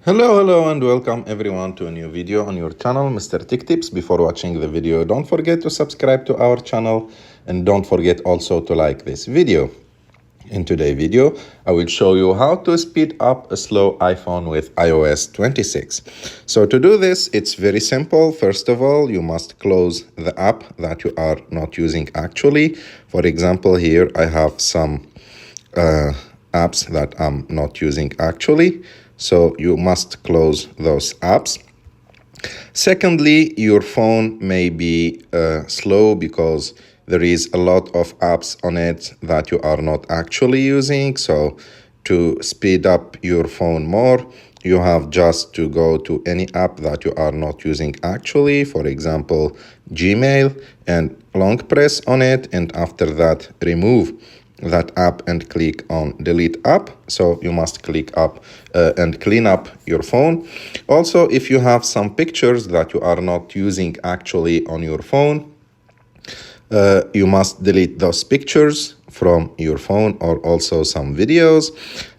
Hello and welcome everyone to a new video on your channel, Mr. Tech Tips. Before watching the video, don't forget to subscribe to our channel and don't forget also to like this video. In today's video, I will show you how to speed up a slow iPhone with iOS 26. So to do this, it's very simple. First of all, you must close the app that you are not using actually. For example, here I have some apps that I'm not using actually. So you must close those apps. Secondly, your phone may be slow because there is a lot of apps on it that you are not actually using. So to speed up your phone more, you have just to go to any app that you are not using actually. For example, Gmail, and long press on it, and after that remove that app and click on delete app. So you must click up and clean up your phone. Also, if you have some pictures that you are not using actually on your phone, you must delete those pictures from your phone, or also some videos,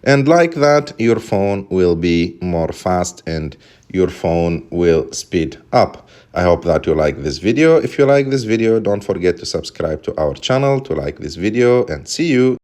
and like that your phone will be more fast and your phone will speed up. I hope that you like this video. If you like this video, don't forget to subscribe to our channel, to like this video, and see you